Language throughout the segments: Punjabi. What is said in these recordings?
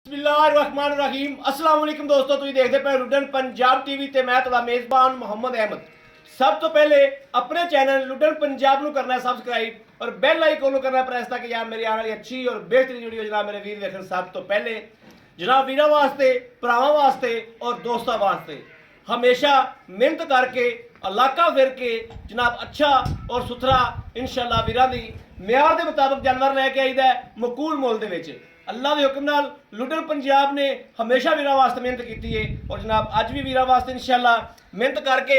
बिस्मिल्लाहिर्रहमानिर्रहीम अस्सलाम वालेकुम दोस्तों, तुम देखते पे लुडन पंजाब टीवी ते मैं तुहाडा मेज़बान मोहम्मद अहमद। सब तो पहले अपने चैनल लुडन पंजाब ਨੂੰ करना सब्सक्राइब और बेल आइकन ਨੂੰ करना प्रेस ताकि यार मेरी आने वाली अच्छी और बेहतरीन वीडियो जनाब मेरे वीर देखन। सब तो पहले जनाब वीरों वास्ते, भरावां वास्ते और दोस्तों वास्ते हमेशा मेहनत करके इलाका फिर के जनाब अच्छा और सुथरा इंशाअल्लाह वीरां दी मियार के मुताबिक जानवर लैके आईदा मकूल मुल दे विच। अल्लाह के हुक्म नाल लुडन पंजाब ने हमेशा वीरां वास्ते मेहनत की है और जनाब अज भी वीरां वास्ते इंशाअल्लाह मेहनत करके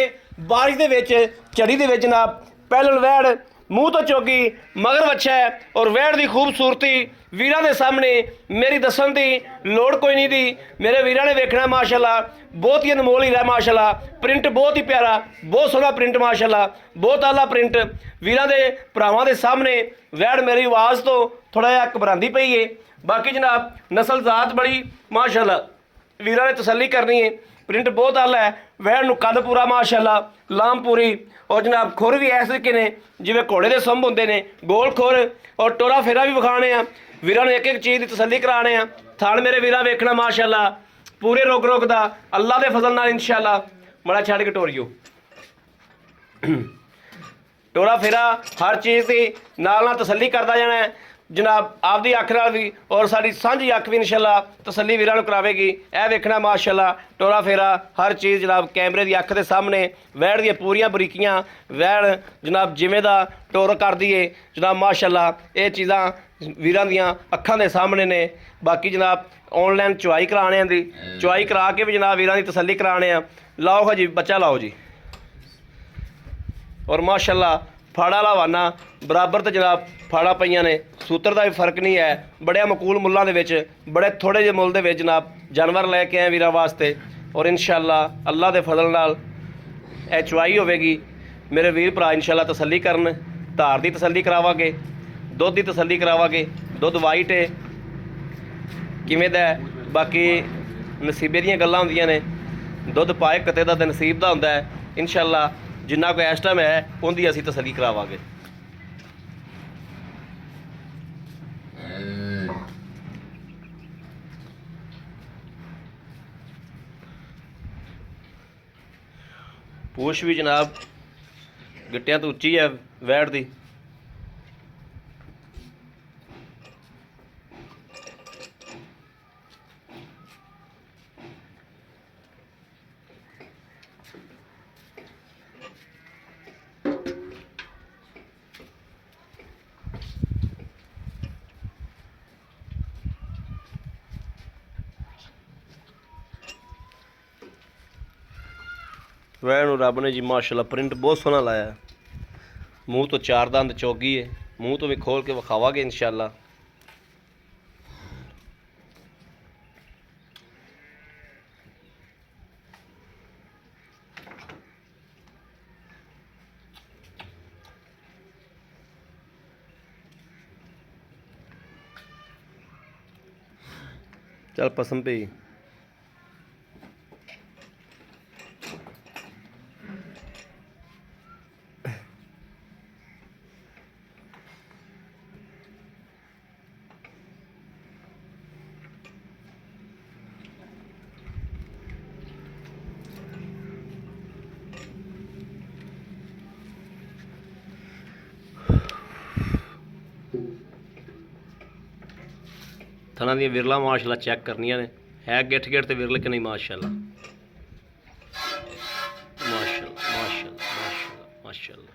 बारिश दे विच झड़ी दे विच जनाब पहल वैड़ मूँह तो चौकी मगर बच्चा है और वैड़ की खूबसूरती वीरां दे सामने मेरी दसन की लोड़ कोई नहीं दी। मेरे वीरां ने वेखना माशाअल्लाह बहुत ही अनमोल ही रहा माशाअल्लाह। प्रिंट बहुत ही प्यारा, बहुत सोहना प्रिंट माशाअल्लाह, बहुत आला प्रिंट वीरां दे भरावां दे सामने वैड़ मेरी आवाज़ तो थोड़ा जिहा घबरांदी पई है। बाकी जनाब नस्ल जात बड़ी माशाअल्लाह वीरां ने तसल्ली करनी है। प्रिंट बहुत आला है, वैड़ नूं कद पूरा माशाअल्लाह, लाम पूरी और जनाब खुर भी इस तरीके ने जिवें घोड़े दे संभ हुंदे ने, गोल खुर और टोरा फेरा भी विखाने आ वीरां नूं एक एक चीज़ की तसल्ली कराने आ। थान मेरे वीरां वेखना माशाअल्लाह पूरे रोक रोक दा अल्लाह दे फजल नाल इंशाअल्लाह बड़ा छड़ के टोरियो टोरा फेरा हर चीज़ की नाल तसल्ली करता जाना है जनाब आपदी अख नाल भी और साडी सांझी अख भी इंशाअल्लाह तसल्ली वीरां नूं करावेगी। यह वेखना माशाअल्लाह टोरा फेरा हर चीज़ जनाब कैमरे की अख के सामने वैड़ दी पूरियां बरीकियां वैड़ जनाब जिवें दा टोर करदी है जनाब माशाअल्लाह ये चीज़ां वीरां दियां अखां दे सामने ने। बाकी जनाब ऑनलाइन चुवाई कराने दी चुवाई करा के भी जनाब वीरां दी तसल्ली कराने आ। लाओ जी बच्चा लाओ जी और माशाअल्लाह फाड़ा हवाना बराबर तो जनाब फाड़ा पईयां ने, सूत्र का भी फर्क नहीं है। बड़े मकूल मुल्लां दे विच बड़े थोड़े जे मुल दे विच जनाब जानवर लैके आए वीरां वास्ते और इंशाअल्लाह अल्लाह के फजल नाल ए चुवाई होवेगी। मेरे वीर भरा इंशाअल्लाह तसल्ली करन, धार की तसल्ली करावांगे, दुध की तसल्ली करावांगे। दुध वाइट है किवें दा है, बाकी नसीबे दीयां गल्लां हुंदियां ने, दुध पाए कते दा ते नसीब दा हुंदा है। इंशाअल्लाह जिन्ना कोई इस टाइम है उनकी असीं तसल्ली करावांगे। पूछ भी जनाब गिट्टियां तो उच्ची है वैड़ दी। वैड़ नूं रब ने जी माशाअल्लाह प्रिंट बहुत सोहना लाया। मूँह तो चार दंद चौगी है, मूँह तो भी खोल के विखावांगे इंशाअल्लाह। चल पसंद पे थना दी विरला माशाअल्लाह चेक करनियां ने है गिठ गिठ ते विरल कि नहीं माशाअल्लाह माशाअल्लाह माशाअल्लाह माशाअल्लाह माशाअल्लाह।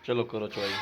चलो करो चुवाई।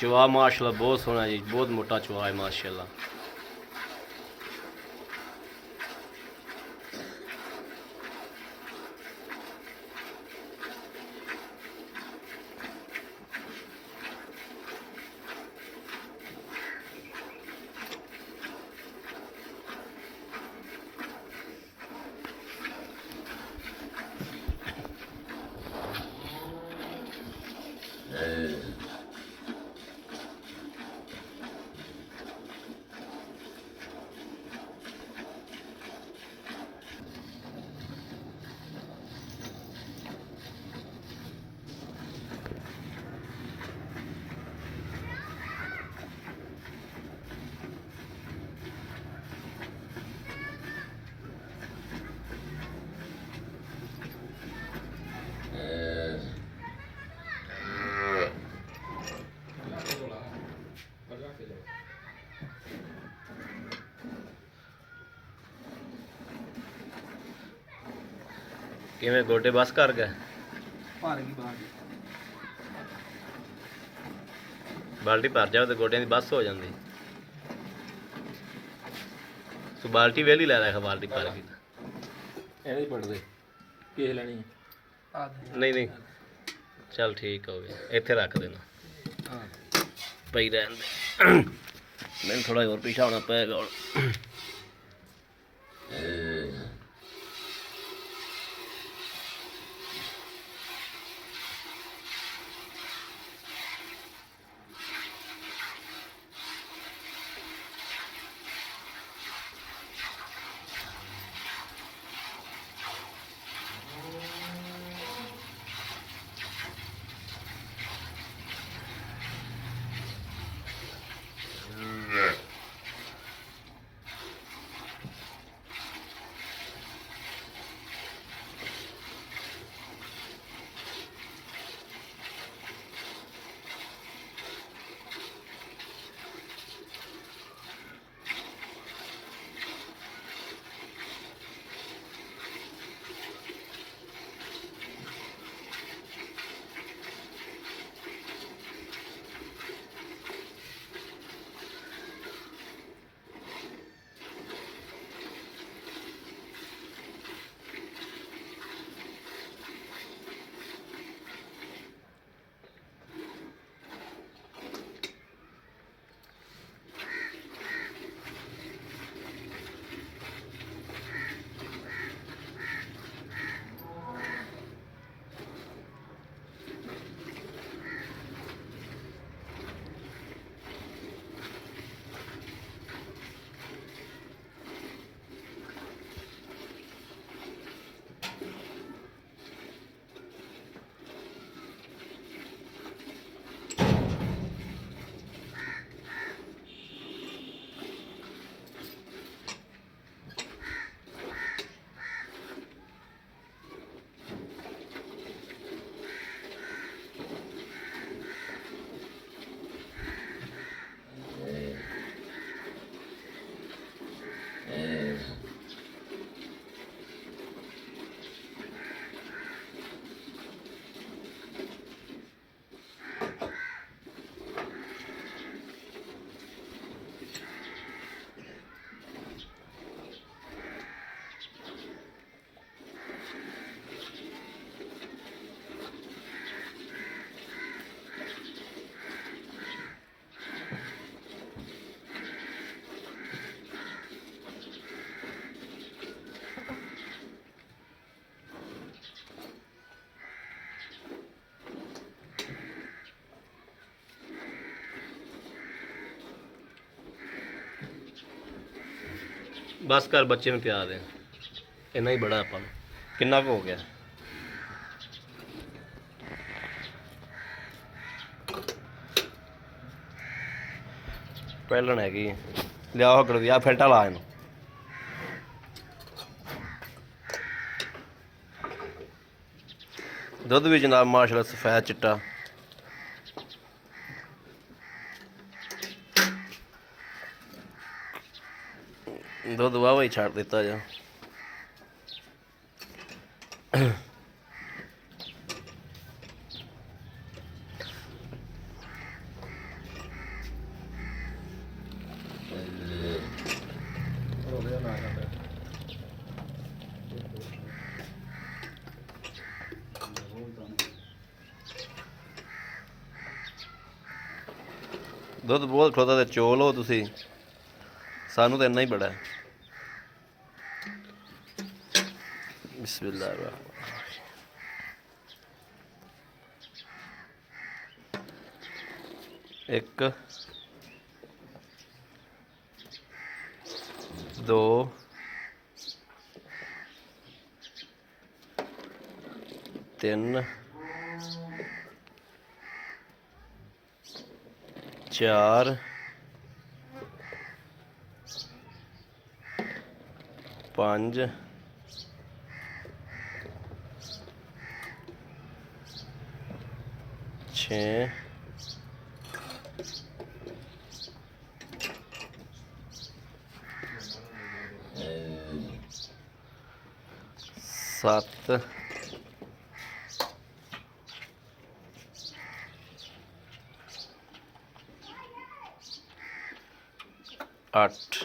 ਚਵਾ ਮਾਸ਼ਾਅੱਲਾ ਬਹੁਤ ਸੋਹਣਾ ਜੀ, ਬਹੁਤ ਮੋਟਾ ਚਵਾ ਹੈ ਮਾਸ਼ਾਅੱਲਾ। ਕਿਵੇਂ ਗੋਡੇ ਬਸ ਕਰ ਗਏ? ਭਰ ਗਈ ਬਾਲਟੀ। ਬਾਲਟੀ ਭਰ ਜਾਵੇ ਤੇ ਗੋਡਿਆਂ ਦੀ ਬੱਸ ਹੋ ਜਾਂਦੀ। ਤੂੰ ਬਾਲਟੀ ਵੇਲੀ ਲੈ ਲੈ, ਬਾਲਟੀ ਭਰ ਗਈ ਇਹਦੇ ਹੀ ਪੜਦੇ ਕਿਸ ਲੈਣੀ ਆ? ਨਹੀਂ ਨਹੀਂ ਚੱਲ ਠੀਕ ਹੋ ਗਿਆ, ਇੱਥੇ ਰੱਖ ਦੇਣਾ। ਹਾਂ ਪਈ ਰਹਿਣ ਦੇ, ਮੈਨੂੰ ਥੋੜਾ ਹੋਰ ਪਿੱਛਾ ਹੋਣਾ ਪਏਗਾ ਹੁਣ। बस कर बच्चे में प्यार है, इन्ना ही बड़ा अपन किन्ना हो गया। ਪਹਿਲਣ ਹੈਗੀ ਲਿਆ ਹਕੜ ਦੀ ਆ ਫੈਂਟਾ ਲਾ ਇਹਨੂੰ। ਦੁੱਧ ਵੀ ਜਨਾਬ ਮਾਸ਼ਾਅੱਲਾ ਸਫੈਦ ਚਿੱਟਾ। ਦੁੱਧ ਵਾਵਾ ਹੀ ਛੱਡ ਦਿੱਤਾ ਜਾ। ਦੁੱਧ ਬਹੁਤ ਖਲੋਤਾ ਤੇ ਚੋਲ ਹੋ ਤੁਸੀਂ, ਸਾਨੂੰ ਤਾਂ ਇੰਨਾ ਹੀ ਬੜਾ ਹੈ। ਬਿਸਮਿਲ੍ਲਾਹਿਰ ਰਹਿਮਾਨਿਰ ਰਹੀਮ। 1 2 3 4 5 6 7 8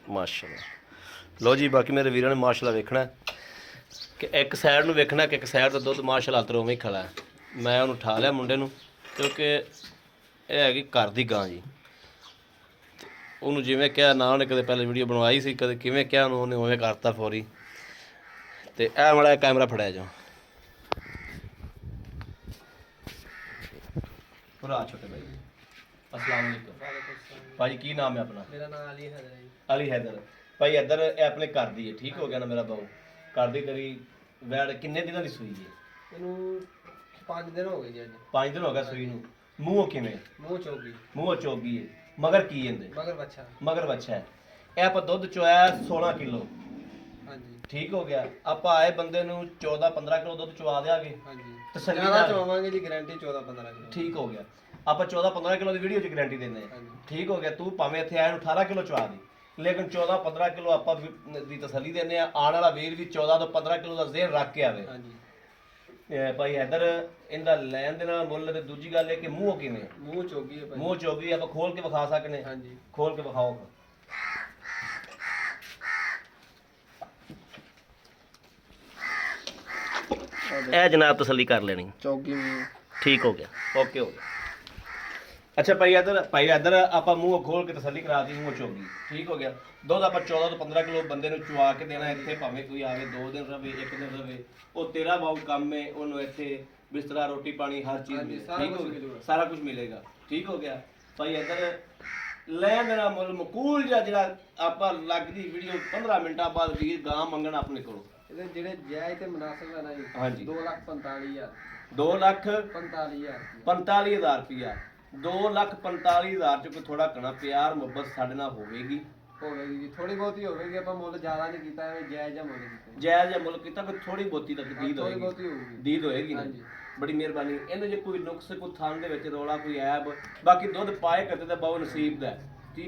ਮਾਸ਼ਾਅੱਲਾ। ਲੋ ਜੀ ਬਾਕੀ ਮੇਰੇ ਵੀਰਾਂ ਨੇ ਮਾਸ਼ਾਅੱਲਾ ਵੇਖਣਾ ਕਿ ਇੱਕ ਸਾਈਡ ਨੂੰ ਵੇਖਣਾ ਕਿ ਇੱਕ ਸਾਈਡ ਤੋਂ ਦੁੱਧ ਮਾਸ਼ਾਅੱਲਾ ਅੰਦਰ ਉਵੇਂ ਹੀ ਖੜਾ ਹੈ। ਮੈਂ ਉਹਨੂੰ ਉਠਾ ਲਿਆ ਮੁੰਡੇ ਨੂੰ, ਕਿਉਂਕਿ ਇਹ ਹੈਗੀ ਘਰ ਦੀ ਗਾਂ ਜੀ। ਉਹਨੂੰ ਜਿਵੇਂ ਕਿਹਾ ਨਾ, ਉਹਨੇ ਕਦੇ ਪਹਿਲੇ ਵੀਡੀਓ ਬਣਵਾਈ ਸੀ, ਕਦੇ ਕਿਵੇਂ ਕਿਹਾ ਉਹਨੇ ਉਵੇਂ ਕਰਤਾ ਫੌਰੀ। ਤੇ ਇਹ ਮਾੜਾ ਕੈਮਰਾ ਫੜਿਆ ਜਾਓ ਭਰਾ ਛੋਟੇ ਭਾਈ। अस्सलाम वालेकुम भाई, की नाम है अपना? मेरा नाम अली हैदर है। अली हैदर भाई। इधर ये अपने घर दी है, ठीक हो गया ना मेरा बाऊ? घर दी तेरी वैड़ किन्ने दिनों की सूई है? ਇਹਨੂੰ 5 ਦਿਨ ਹੋ ਗਏ ਜੀ ਅੱਜ। 5 दिन हो गए सूई नूं। मूंहों किवें? ਮੂੰਹ ਚੋਗੀ मूंहों चोगी है। मगर की इंदे? ਮਗਰ ਬੱਚਾ। मगर बच्चा है। ਇਹ ਆਪਾਂ ਦੁੱਧ ਚੋਇਆ 16 ਕਿਲੋ, ਹਾਂਜੀ ਠੀਕ ਹੋ ਗਿਆ। ਆਪਾਂ ਆਏ ਬੰਦੇ ਨੂੰ 14-15 ਕਿਲੋ ਦੁੱਧ ਚਵਾ ਦਿਆਂਗੇ, ਹਾਂਜੀ ਤਸੱਲੀ ਜ਼ਿਆਦਾ ਨਾਲ। ਚਵਾਵਾਂਗੇ ਜੀ, ਗਾਰੰਟੀ 14-15 ਕਿਲੋ। ਠੀਕ ਹੋ ਗਿਆ। ਆਪਾਂ 14-15 ਕਿਲੋ ਦੀ ਵੀਡੀਓ 'ਚ ਗਾਰੰਟੀ ਦਿੰਦੇ ਹਾਂ, ਹਾਂਜੀ। ਠੀਕ ਹੋ ਗਿਆ। ਤੂੰ ਭਾਵੇਂ ਇੱਥੇ ਆਇਆ ਨੂੰ 18 ਕਿਲੋ ਚਵਾ ਦੀ, ਲੇਕਿਨ 14-15 ਕਿਲੋ ਆਪਾਂ ਦੀ ਤਸੱਲੀ ਦਿੰਦੇ ਆ। ਆਉਣ ਵਾਲਾ ਵੀਰ ਵੀ 14 ਤੋਂ 15 ਕਿਲੋ ਦਾ ਜ਼ੇਰ ਰੱਖ ਕੇ ਆਵੇ। ਹਾਂਜੀ ਭਾਈ ਇੱਧਰ ਇਹਦਾ ਲੈਣ ਦੇ ਨਾਲ ਮੁੱਲ। ਤੇ ਦੂਜੀ ਗੱਲ ਇਹ ਕਿ ਮੂੰਹ ਕਿਵੇਂ? ਮੂੰਹ ਚੋਗੀ ਹੈ ਭਾਈ। ਮੂੰਹ ਚੋਗੀ ਆਪਾਂ ਖੋਲ ਕੇ ਵਿਖਾ ਸਕਨੇ? ਹਾਂਜੀ ਖੋਲ ਕੇ ਵਿਖਾਓ। ਇਹ ਜਨਾਬ ਤਸੱਲੀ ਕਰ ਲੈਣੀ, ਚੋਗੀ ਮੂੰਹ। ਠੀਕ ਹੋ ਗਿਆ, ਓਕੇ ਹੋ ਗਿਆ। ਅੱਛਾ ਭਾਈ ਇੱਧਰ ਆਪਾਂ ਮੂੰਹ ਖੋਲ ਕੇ ਤਸੱਲੀ ਕਰਾਤੀ, ਮੂੰਹ ਚੋਗੀ, ਠੀਕ ਹੋ ਗਿਆ। ਦੁੱਧ ਆਪਾਂ 14 ਤੋਂ 15 ਕਿਲੋ ਬੰਦੇ ਨੂੰ ਚੁਆ ਕੇ ਦੇਣਾ। ਇੱਥੇ ਭਾਵੇਂ ਕੋਈ ਆਵੇ 2 ਦਿਨ ਰਵੇ, 1 ਦਿਨ ਰਵੇ, ਉਹ ਤੇਰਾ ਬਾਉ ਕੰਮ ਹੈ। ਉਹਨੂੰ ਇੱਥੇ ਬਿਸਤਰਾ, ਰੋਟੀ ਪਾਣੀ, ਹਰ ਚੀਜ਼ ਮਿਲੇ, ਠੀਕ ਹੋ ਗਿਆ, ਸਾਰਾ ਕੁਝ ਮਿਲੇਗਾ, ਠੀਕ ਹੋ ਗਿਆ। ਭਾਈ ਇੱਧਰ ਲੈ ਮੇਰਾ ਮੁੱਲ ਮਕੂਲ ਜਿਹੜਾ ਆਪਾਂ ਲੱਗਦੀ ਵੀਡੀਓ 15 ਮਿੰਟਾਂ ਬਾਅਦ ਵੀਰ ਗਾਂ ਮੰਗਣ ਆਪਣੇ ਕੋਲੋਂ। ਇਹਦੇ ਜਿਹੜੇ ਜਾਇਜ਼ ਤੇ ਮੁਨਾਸਿਬ ਹੈ ਨਾ ਜੀ, ਹਾਂਜੀ। 2,45,000 2,45,000 45,000 ਰੁਪਇਆ। 2,45,000 ਚ ਕੋਈ ਥੋੜਾ ਘਣਾ ਪਿਆਰ ਮੁਹੱਬਤ ਸਾਡੇ ਨਾਲ ਹੋਵੇਗੀ? ਹੋਵੇਗੀ ਜੀ, ਥੋੜੀ ਬਹੁਤੀ ਹੋਵੇਗੀ। ਆਪਾਂ ਮੁੱਲ ਜ਼ਿਆਦਾ ਨਹੀਂ ਕੀਤਾ, ਐਵੇਂ ਜਾਇਜ਼ ਜਿਹਾ ਮੁੱਲ ਕੀਤਾ। ਜਾਇਜ਼ ਜਿਹਾ ਮੁੱਲ ਕੀਤਾ, ਕੋਈ ਥੋੜੀ ਬਹੁਤੀ ਤੱਕ ਦੀਦ ਥੋੜੀ ਹੋਏਗੀ, ਬਹੁਤੀ ਹੋਊਗੀ। ਦੀਦ ਹੋਏਗੀ ਨਾ। ਹਾਂਜੀ। ਬੜੀ ਮਿਹਰਬਾਨੀ। ਇਹਦੇ ਜੇ ਕੋਈ ਨੁਕਸ, ਕੋਈ ਥਣ ਦੇ ਵਿੱਚ ਰੋਲਾ, ਕੋਈ ਐਬ, ਬਾਕੀ ਦੁੱਧ ਪਾਏ ਕਰਦੇ ਤਾਂ ਬਹੁਤ ਨਸੀਬ ਦਾ।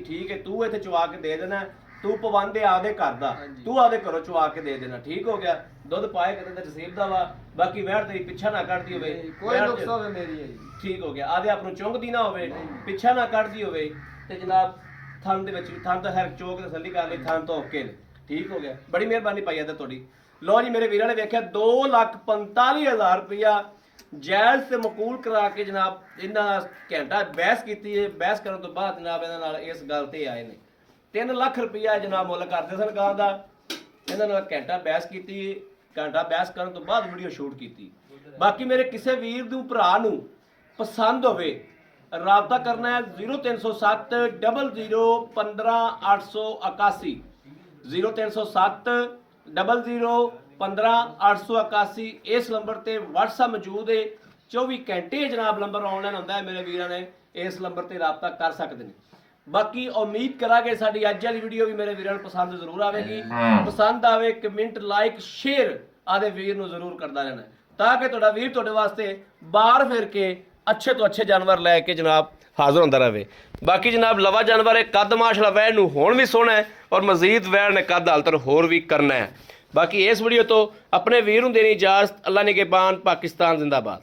ਠੀਕ ਹੈ, ਤੂੰ ਇੱਥੇ ਚਵਾ ਕੇ ਦੇ ਦੇਣਾ, ਤੂੰ ਪਵੰਦੇ ਆਪਦੇ ਘਰ ਦਾ, ਹਾਂਜੀ। ਤੂੰ ਆਪਦੇ ਘਰੋਂ ਚਵਾ ਕੇ ਦੇ ਦੇਣਾ, ਠੀਕ ਹੋ ਗਿਆ। ਦੁੱਧ ਪਾਏ ਕਰਦੇ ਤਾਂ ਨਸੀਬ ਦਾ ਵਾ। ਬਾਕੀ ਵਹਿੜ ਤੇਰੀ ਪਿੱਛਾ ਨਾ ਕੱਢਦੀ ਹੋਵੇ, ਕੋਈ ਵਹਿੜ ਨੁਕਸ ਚ- ਹੋਵੇ ਮੇਰੀ ਹੈ ਜੀ। ਠੀਕ ਹੋ ਗਿਆ। ਆਦੇ ਆਪ ਨੂੰ ਚੁੰਗਦੀ ਨਾ ਹੋਵੇ, ਪਿੱਛਾ ਨਾ ਕੱਢਦੀ ਹੋਵੇ। ਤੇ ਜਨਾਬ ਥਣ ਦੇ ਵਿੱਚ ਵੀ, ਥਣ ਤਾਂ ਹਰ ਚੋਕ ਤਸੱਲੀ ਕਰ ਲਈ, ਥਣ ਤੋਂ ਓਕੇ ਨੇ, ਠੀਕ ਹੋ ਗਿਆ। ਬੜੀ ਮਿਹਰਬਾਨੀ ਪਾਈ ਇੱਧਰ ਤੁਹਾਡੀ। ਲੋ ਜੀ ਮੇਰੇ ਵੀਰਾਂ ਨੇ ਵੇਖਿਆ 2,45,000 ਰੁਪਇਆ ਜਾਇਜ਼ ਤੇ ਮਕੂਲ ਕਰਾ ਕੇ ਜਨਾਬ ਇਹਨਾਂ ਘੰਟਾ ਬਹਿਸ ਕੀਤੀ ਹੈ। ਬਹਿਸ ਕਰਨ ਤੋਂ ਬਾਅਦ ਜਨਾਬ ਇਹਨਾਂ ਨਾਲ ਇਸ ਗੱਲ ਤੇ ਆਏ ਨੇ। 3 ਲੱਖ ਰੁਪਇਆ ਜਨਾਬ ਮੁੱਲ ਕਰਦੇ ਸਨ ਗਾਂ ਦਾ। ਇਹਨਾਂ ਨਾਲ ਘੰਟਾ ਬਹਿਸ ਕੀਤੀ, ਘੰਟਾ ਬਹਿਸ ਕਰਨ ਤੋਂ ਬਾਅਦ ਵੀਡੀਓ ਸ਼ੂਟ ਕੀਤੀ। ਬਾਕੀ ਮੇਰੇ ਕਿਸੇ ਵੀਰ ਨੂੰ ਭਰਾ ਨੂੰ ਪਸੰਦ ਹੋਵੇ, ਰਾਬਤਾ ਕਰਨਾ ਹੈ 0307 00 15 881 0307 00 15 881। ਇਸ ਨੰਬਰ ਤੇ WhatsApp ਮੌਜੂਦ ਹੈ। 24 ਘੰਟੇ ਜਨਾਬ ਨੰਬਰ ਆਨਲਾਈਨ ਹੁੰਦਾ ਹੈ। ਮੇਰੇ ਵੀਰਾਂ ਨੇ ਇਸ ਨੰਬਰ ਤੇ ਰਾਬਤਾ ਕਰ ਸਕਦੇ ਨੇ। ਬਾਕੀ ਉਮੀਦ ਕਰਾਂਗੇ ਸਾਡੀ ਅੱਜ ਵਾਲੀ ਵੀਡੀਓ ਵੀ ਮੇਰੇ ਵੀਰਾਂ ਨੂੰ ਪਸੰਦ ਜ਼ਰੂਰ ਆਵੇਗੀ। ਪਸੰਦ ਆਵੇ ਕਮੈਂਟ, ਲਾਈਕ, ਸ਼ੇਅਰ ਆਦੇ ਵੀਰ ਨੂੰ ਜ਼ਰੂਰ ਕਰਦਾ ਰਹਿਣਾ, ਤਾਂ ਕਿ ਤੁਹਾਡਾ ਵੀਰ ਤੁਹਾਡੇ ਵਾਸਤੇ ਬਾਹਰ ਫਿਰ ਕੇ ਅੱਛੇ ਤੋਂ ਅੱਛੇ ਜਾਨਵਰ ਲੈ ਕੇ ਜਨਾਬ ਹਾਜ਼ਰ ਹੁੰਦਾ ਰਹੇ। ਬਾਕੀ ਜਨਾਬ ਲਵਾ ਜਾਨਵਰ ਹੈ, ਕੱਦ ਮਾਸ਼ਾਅੱਲਾ ਵੈੜ ਨੂੰ ਹੁਣ ਵੀ ਸੋਹਣਾ ਹੈ, ਔਰ ਮਜ਼ੀਦ ਵੈੜ ਨੇ ਕੱਦ ਹਾਲ ਤੱਕ ਹੋਰ ਵੀ ਕਰਨਾ ਹੈ। ਬਾਕੀ ਇਸ ਵੀਡੀਓ ਤੋਂ ਆਪਣੇ ਵੀਰ ਨੂੰ ਦੇਣੀ ਇਜਾਜ਼ਤ। ਅੱਲਾ ਨਿਗਹਿਬਾਨ। ਪਾਕਿਸਤਾਨ ਜ਼ਿੰਦਾਬਾਦ।